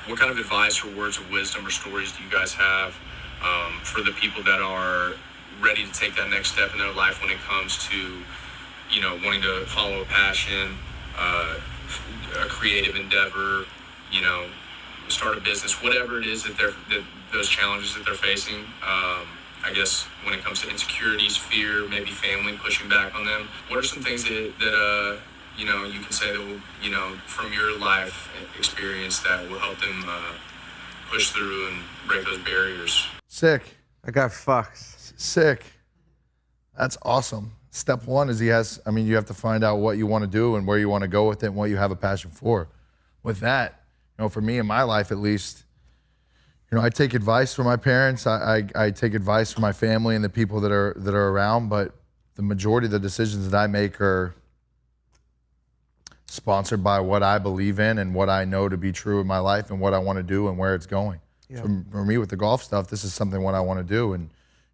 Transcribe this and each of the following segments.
what kind of advice or words of wisdom or stories do you guys have for the people that are ready to take that next step in their life when it comes to, you know, wanting to follow a passion, a creative endeavor, you know, start a business, whatever it is that those challenges that they're facing. I guess when it comes to insecurities, fear, maybe family pushing back on them. What are some things that you know, you can say that will, you know, from your life experience that will help them push through and break those barriers? Sick. I got fucked. Sick. That's awesome. Step one is you have to find out what you want to do and where you want to go with it and what you have a passion for. With that, you know, for me in my life at least, you know, I take advice from my parents. I take advice from my family and the people that are around, but the majority of the decisions that I make are sponsored by what I believe in and what I know to be true in my life and what I want to do and where it's going. Yeah. So for me with the golf stuff, this is something what I want to do. And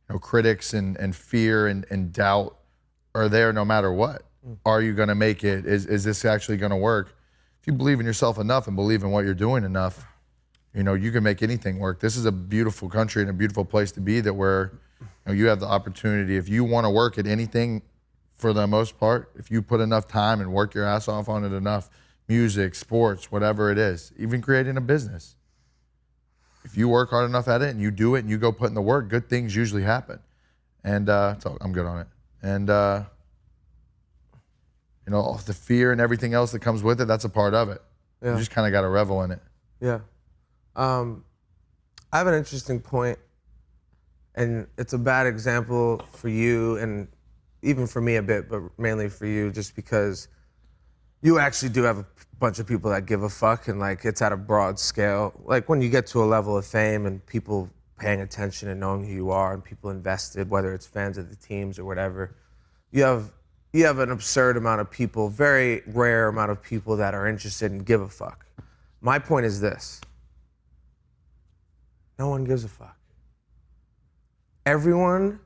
you know, critics and fear and doubt are there no matter what. Are you going to make it? Is this actually going to work? If you believe in yourself enough and believe in what you're doing enough, you know, you can make anything work. This is a beautiful country and a beautiful place to be that where, you know, you have the opportunity. If you want to work at anything, for the most part, if you put enough time and work your ass off on it enough, music, sports, whatever it is, even creating a business. If you work hard enough at it and you do it and you go put in the work, good things usually happen. And so I'm good on it. And you know, the fear and everything else that comes with it, that's a part of it. Yeah. You just kind of got to revel in it. Yeah. I have an interesting point, and it's a bad example for you and even for me a bit, but mainly for you, just because you actually do have a bunch of people that give a fuck, and like it's at a broad scale. Like when you get to a level of fame and people paying attention and knowing who you are and people invested, whether it's fans of the teams or whatever, you have an absurd amount of people, very rare amount of people that are interested and give a fuck. My point is this. No one gives a fuck. Everyone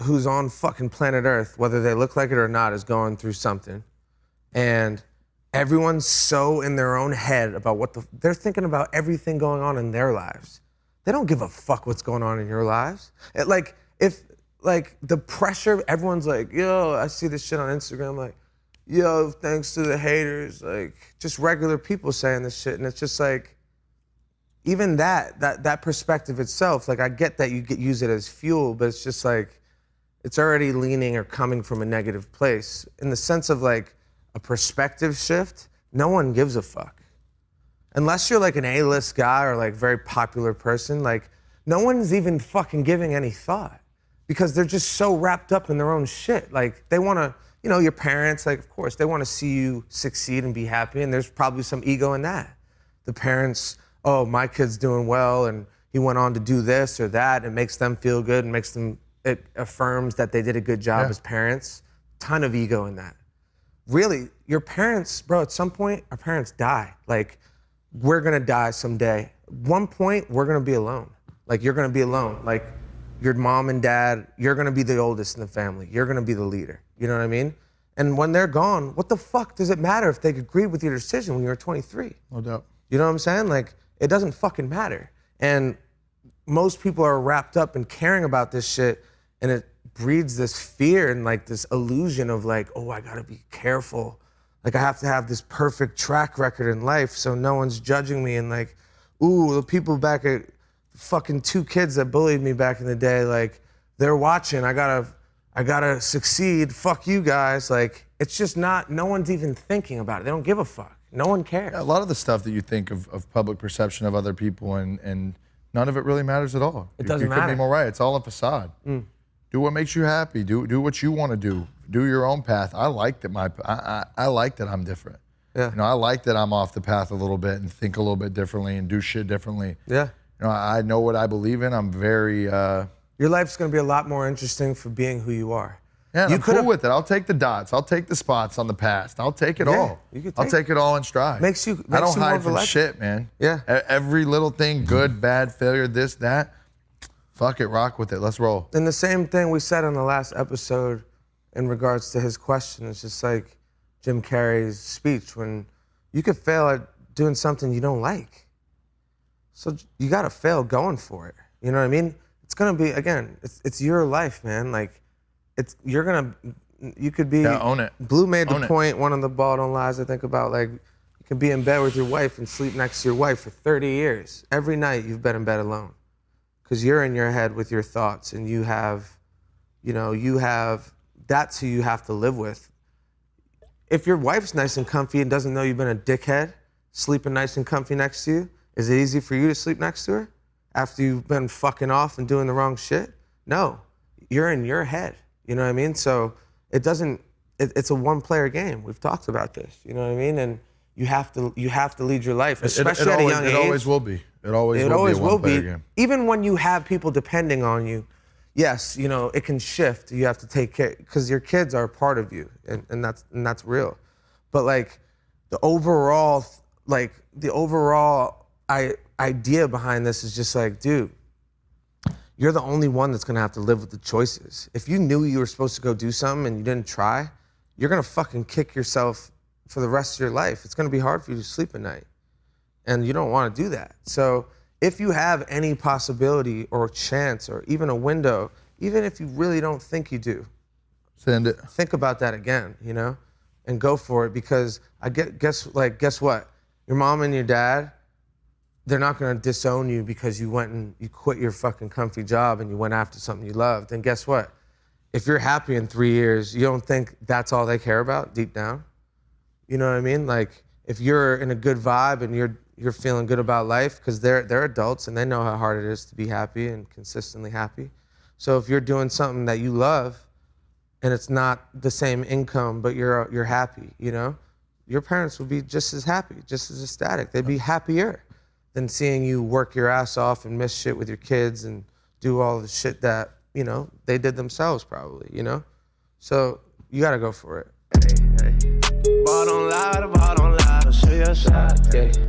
who's on fucking planet Earth, whether they look like it or not, is going through something. And everyone's so in their own head about they're thinking about everything going on in their lives. They don't give a fuck what's going on in your lives. If the pressure, everyone's like, yo, I see this shit on Instagram, like, yo, thanks to the haters, like, just regular people saying this shit, and it's just like, even that perspective itself, like I get that you use it as fuel, but it's just like, it's already leaning or coming from a negative place. In the sense of like a perspective shift, no one gives a fuck. Unless you're like an A-list guy or like very popular person, like no one's even fucking giving any thought because they're just so wrapped up in their own shit. Like they wanna, you know, your parents, like of course, they wanna see you succeed and be happy, and there's probably some ego in that. The parents, oh, my kid's doing well and he went on to do this or that. It makes them feel good and it affirms that they did a good job as parents. Ton of ego in that. Really, your parents, bro, at some point, our parents die. Like, we're gonna die someday. At one point, we're gonna be alone. Like, you're gonna be alone. Like, your mom and dad, you're gonna be the oldest in the family. You're gonna be the leader. You know what I mean? And when they're gone, what the fuck does it matter if they agreed with your decision when you were 23? No doubt. You know what I'm saying? Like, it doesn't fucking matter. And most people are wrapped up in caring about this shit, and it breeds this fear and like this illusion of like, oh, I gotta be careful. Like I have to have this perfect track record in life so no one's judging me, and like, ooh, the people back at fucking 2 kids that bullied me back in the day, like they're watching, I gotta succeed, fuck you guys. Like, it's just not, no one's even thinking about it. They don't give a fuck. No one cares. Yeah, a lot of the stuff that you think of public perception of other people and none of it really matters at all. It doesn't matter. You couldn't be more right. It's all a facade. Do what makes you happy. Do what you want to do. Do your own path. I like that I like that I'm different. Yeah. You know, I like that I'm off the path a little bit and think a little bit differently and do shit differently. Yeah. You know, I know what I believe in. I'm very your life's gonna be a lot more interesting for being who you are. Yeah, I'm cool with it. I'll take the dots. I'll take the spots on the past. I'll take it all. I'll take it all in stride. I don't hide from shit, man. Yeah. Every little thing, good, bad, failure, this, that. Fuck it, rock with it. Let's roll. And the same thing we said on the last episode in regards to his question. It's just like Jim Carrey's speech when you could fail at doing something you don't like. So you gotta fail going for it. You know what I mean? It's gonna be, again, it's your life, man. Like, you could be. Yeah, own it. Blue made Own the it. point, one of the Ball Don't Lies I think about, like, you can be in bed with your wife and sleep next to your wife for 30 years. Every night you've been in bed alone. Because you're in your head with your thoughts, and that's who you have to live with. If your wife's nice and comfy and doesn't know you've been a dickhead, sleeping nice and comfy next to you, is it easy for you to sleep next to her after you've been fucking off and doing the wrong shit? No, you're in your head, you know what I mean? So it's a one-player game. We've talked about this, you know what I mean? And you have to lead your life, especially at a young age. It always will be. It always will be a one-player game. Even when you have people depending on you, yes, you know, it can shift. You have to take care, because your kids are a part of you, and that's real. But like the overall idea behind this is just like, dude, you're the only one that's gonna have to live with the choices. If you knew you were supposed to go do something and you didn't try, you're gonna fucking kick yourself for the rest of your life. It's gonna be hard for you to sleep at night. And you don't wanna do that. So if you have any possibility or chance or even a window, even if you really don't think you do, send it. think about that again, you know, and go for it, because guess what? Your mom and your dad, they're not gonna disown you because you went and you quit your fucking comfy job and you went after something you loved. And guess what? If you're happy in 3 years, you don't think that's all they care about deep down? You know what I mean? Like, if you're in a good vibe and you're feeling good about life, because they're adults and they know how hard it is to be happy and consistently happy. So if you're doing something that you love and it's not the same income, but you're happy, you know, your parents would be just as happy, just as ecstatic. They'd be happier than seeing you work your ass off and miss shit with your kids and do all the shit that, you know, they did themselves probably, you know? So you gotta go for it. Ball don't lie, the ball don't lie, show your side. Yeah.